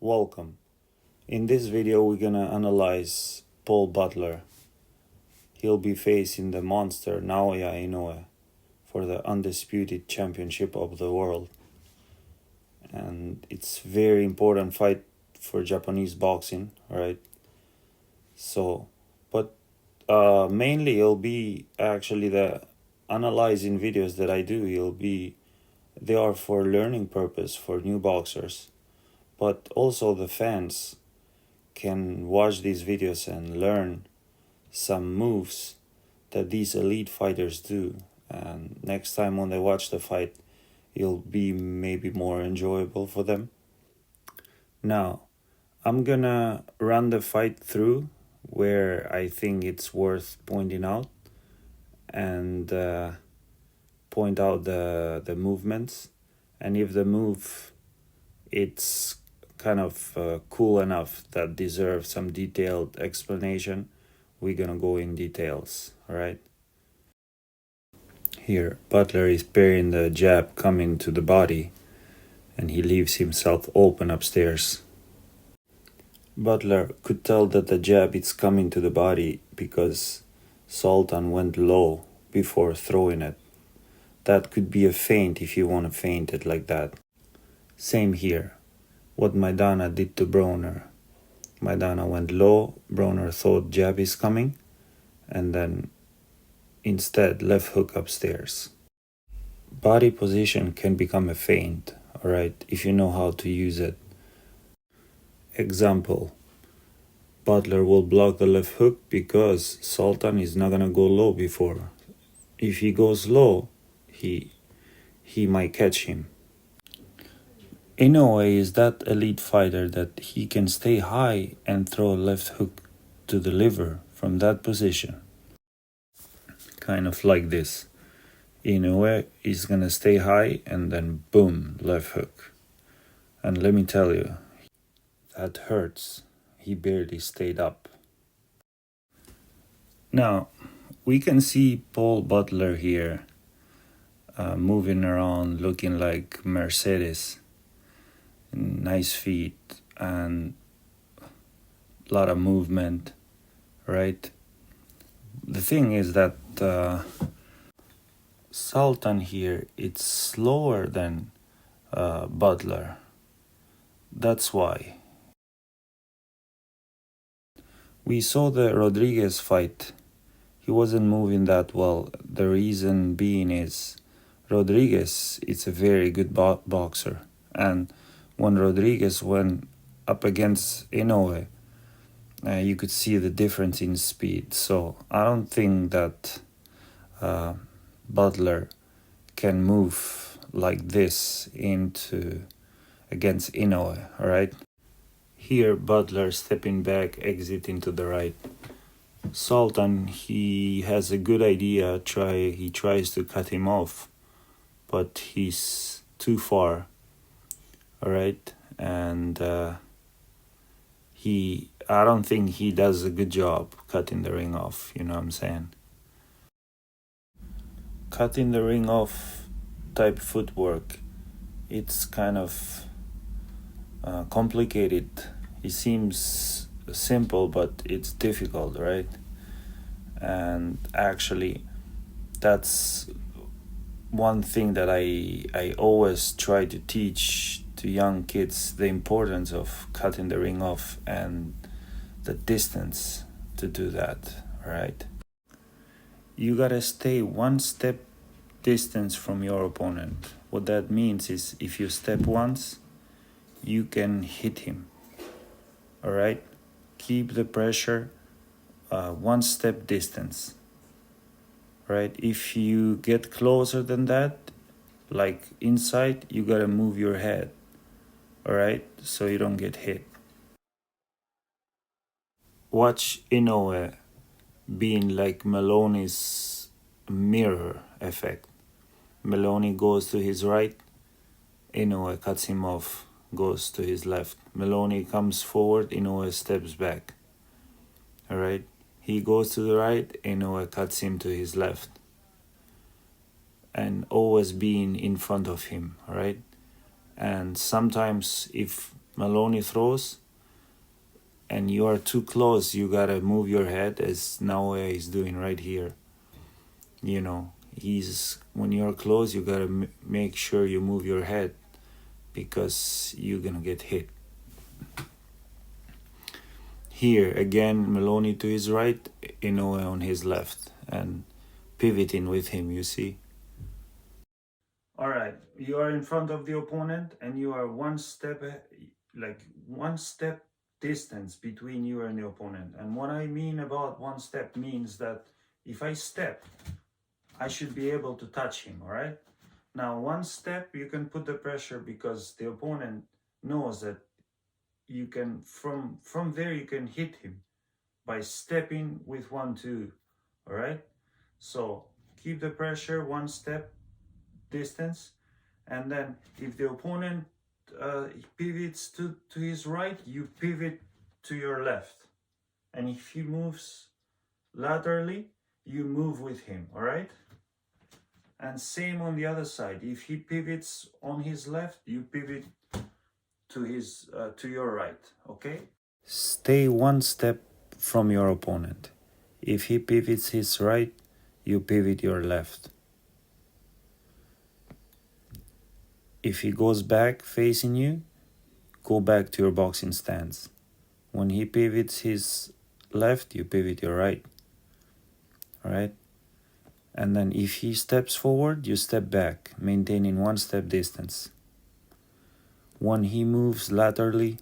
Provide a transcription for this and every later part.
welcome. In this video we're gonna analyze Paul Butler. He'll be facing the monster Naoya Inoue for the undisputed championship of the world. And it's very important fight for Japanese boxing, right? Mainly it'll be actually the analyzing videos that I do. They are for learning purpose for new boxers, but also the fans can watch these videos and learn some moves that these elite fighters do. And next time when they watch the fight, it'll be maybe more enjoyable for them. Now, I'm gonna run the fight through where I think it's worth pointing out and point out the movements. And if the move it's kind of cool enough that deserves some detailed explanation, we're gonna go in details, all right? Here, Butler is parrying the jab coming to the body, and he leaves himself open upstairs. Butler could tell that the jab is coming to the body because Sultan went low before throwing it. That could be a feint if you want to feint it like that. Same here. What Maidana did to Broner. Maidana went low, Broner thought jab is coming, and then instead left hook upstairs. Body position can become a feint, alright, if you know how to use it. Example, Butler will block the left hook because Sultan is not gonna go low before. If he goes low, he might catch him. Inoue is that elite fighter that he can stay high and throw a left hook to the liver from that position. Kind of like this. Inoue is gonna stay high and then boom, left hook. And let me tell you, that hurts. He barely stayed up. Now, we can see Paul Butler here moving around looking like Mercedes. Nice feet and a lot of movement, right? The thing is that Sultan here, it's slower than Butler. That's why. We saw the Rodriguez fight. He wasn't moving that well. The reason being is Rodriguez is a very good boxer. And when Rodriguez went up against Inoue, you could see the difference in speed. So I don't think that Butler can move like this against Inoue, all right? Here, Butler stepping back, exiting to the right. Sultan, he has a good idea. He tries to cut him off, but he's too far, all right? And I don't think he does a good job cutting the ring off, you know what I'm saying? Cutting the ring off type footwork, it's kind of complicated. It seems simple, but it's difficult, right? And actually, that's one thing that I always try to teach to young kids, the importance of cutting the ring off and the distance to do that, right? You gotta stay one step distance from your opponent. What that means is if you step once, you can hit him, all right? Keep the pressure one step distance, right? If you get closer than that, like inside, you gotta move your head, all right? So you don't get hit. Watch Inoue being like Maloney's mirror effect. Maloney goes to his right, Inoue cuts him off, goes to his left. Maloney comes forward, Inoue steps back. All right? He goes to the right, Inoue cuts him to his left. And always being in front of him, all right? And sometimes if Maloney throws and you are too close, you gotta move your head, as Naoya is doing right here. You know, when you're close, you gotta make sure you move your head, because you're gonna get hit. Here again, Maloney to his right, Inoue on his left, and pivoting with him, you see. All right, you are in front of the opponent and you are one step distance between you and the opponent. And what I mean about one step means that if I step, I should be able to touch him, all right? Now, one step, you can put the pressure because the opponent knows that you can, from there, you can hit him by stepping with 1-2, all right? So keep the pressure, one step distance, and then if the opponent pivots to his right, you pivot to your left, and if he moves laterally, you move with him, all right? And same on the other side. If he pivots on his left, you pivot to your right, okay? Stay one step from your opponent. If he pivots his right, you pivot your left. If he goes back facing you, go back to your boxing stance. When he pivots his left, you pivot your right. All right? And then if he steps forward, you step back, maintaining one step distance. When he moves laterally,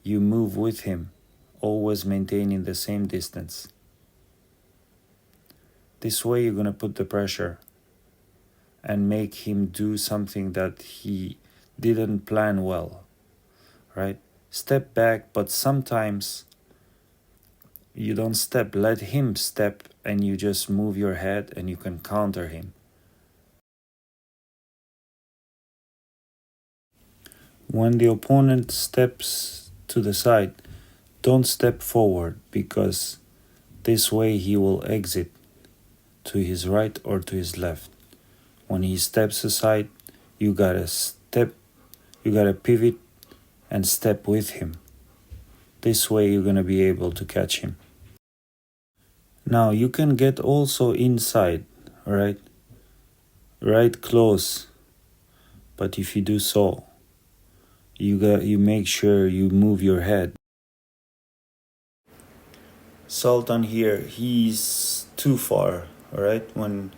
you move with him, always maintaining the same distance. This way you're going to put the pressure and make him do something that he didn't plan well, right? Step back, but sometimes you don't step, let him step, and you just move your head and you can counter him. When the opponent steps to the side, don't step forward, because this way he will exit to his right or to his left. When he steps aside, you gotta pivot and step with him. This way you're gonna be able to catch him. Now you can get also inside, right? Right close. But if you do so, you make sure you move your head. Sultan here, he's too far, alright? When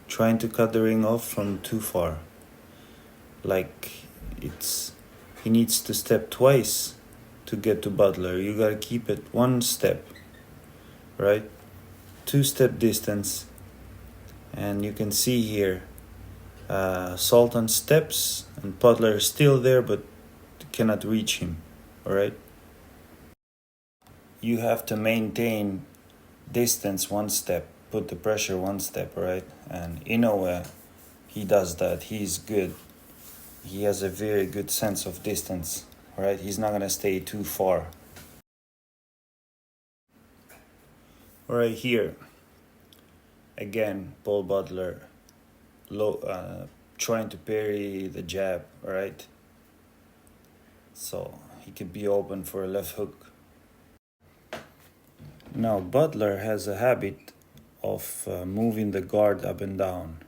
trying to cut the ring off from too far. Like he needs to step twice to get to Butler. You gotta keep it one step, right? 2-step distance. And you can see here, Sultan steps and Butler is still there but cannot reach him, alright? You have to maintain distance one step, put the pressure one step, right? And Inoue, he does that. He's good. He has a very good sense of distance, right? He's not gonna stay too far. Right here, again, Paul Butler trying to parry the jab, right? So he could be open for a left hook. Now Butler has a habit of moving the guard up and down,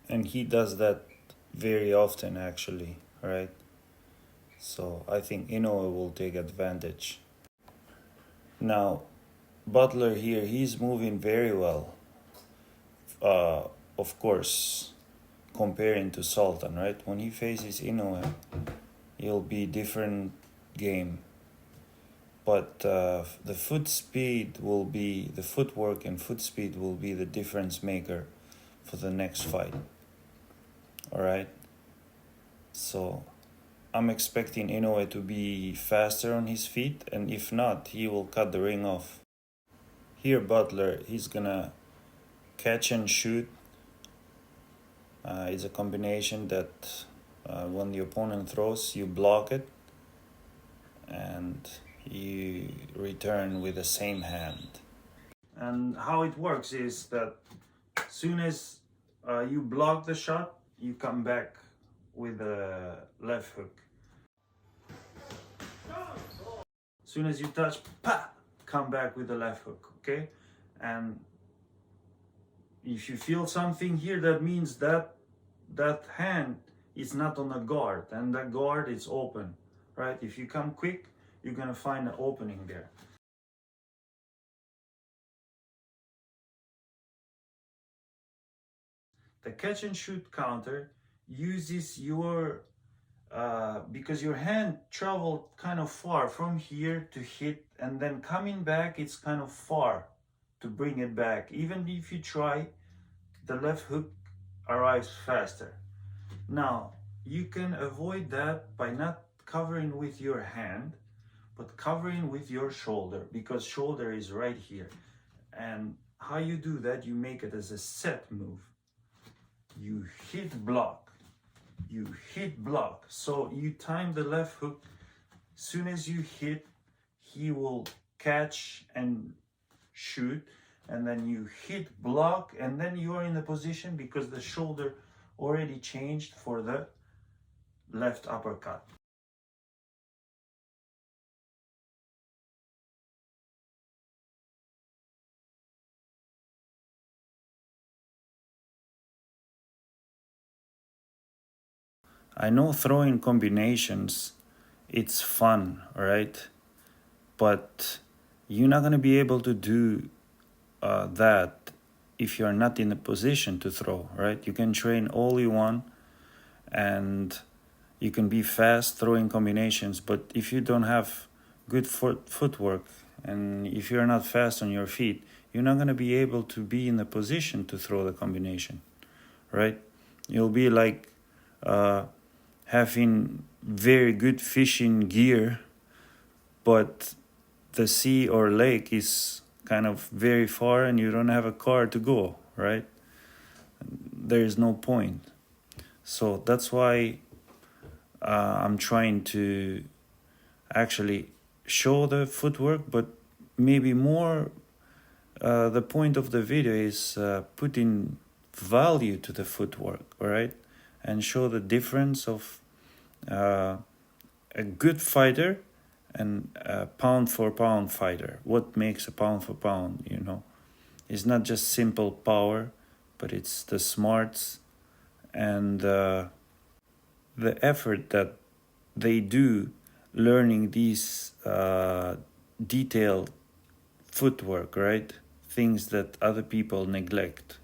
and he does that very often actually, right? So I think Inoue will take advantage. Now Butler here, he's moving very well, of course, comparing to Sultan, right? When he faces Inoue, it'll be different game. But the footwork and foot speed will be the difference maker for the next fight. Alright? So I'm expecting Inoue to be faster on his feet, and if not, he will cut the ring off. Here Butler, he's gonna catch and shoot. It's a combination that when the opponent throws, you block it and you return with the same hand. And how it works is that as soon as you block the shot, you come back with a left hook. soon as you touch, pa, come back with the left hook, okay? And if you feel something here, that means that that hand is not on a guard, and that guard is open, right? If you come quick, you're gonna find an opening there. The catch and shoot counter uses your, because your hand traveled kind of far from here to hit, and then coming back, it's kind of far to bring it back. Even if you try, the left hook arrives faster. Now, you can avoid that by not covering with your hand, but covering with your shoulder, because shoulder is right here. And how you do that, you make it as a set move. You hit block, you hit block. So you time the left hook. Soon as you hit, he will catch and shoot, and then you hit block, and then you are in the position because the shoulder already changed for the left uppercut. I know throwing combinations, it's fun, right? But you're not going to be able to do that if you're not in a position to throw, right? You can train all you want and you can be fast throwing combinations, but if you don't have good footwork and if you're not fast on your feet, you're not going to be able to be in a position to throw the combination, right? You'll be like having very good fishing gear, but the sea or lake is kind of very far and you don't have a car to go, right? There is no point. So that's why I'm trying to actually show the footwork, but maybe more the point of the video is putting value to the footwork, all right? And show the difference of a good fighter and a pound for pound fighter. What makes a pound for pound, you know? It's not just simple power, but it's the smarts and the effort that they do learning these detailed footwork, right? Things that other people neglect.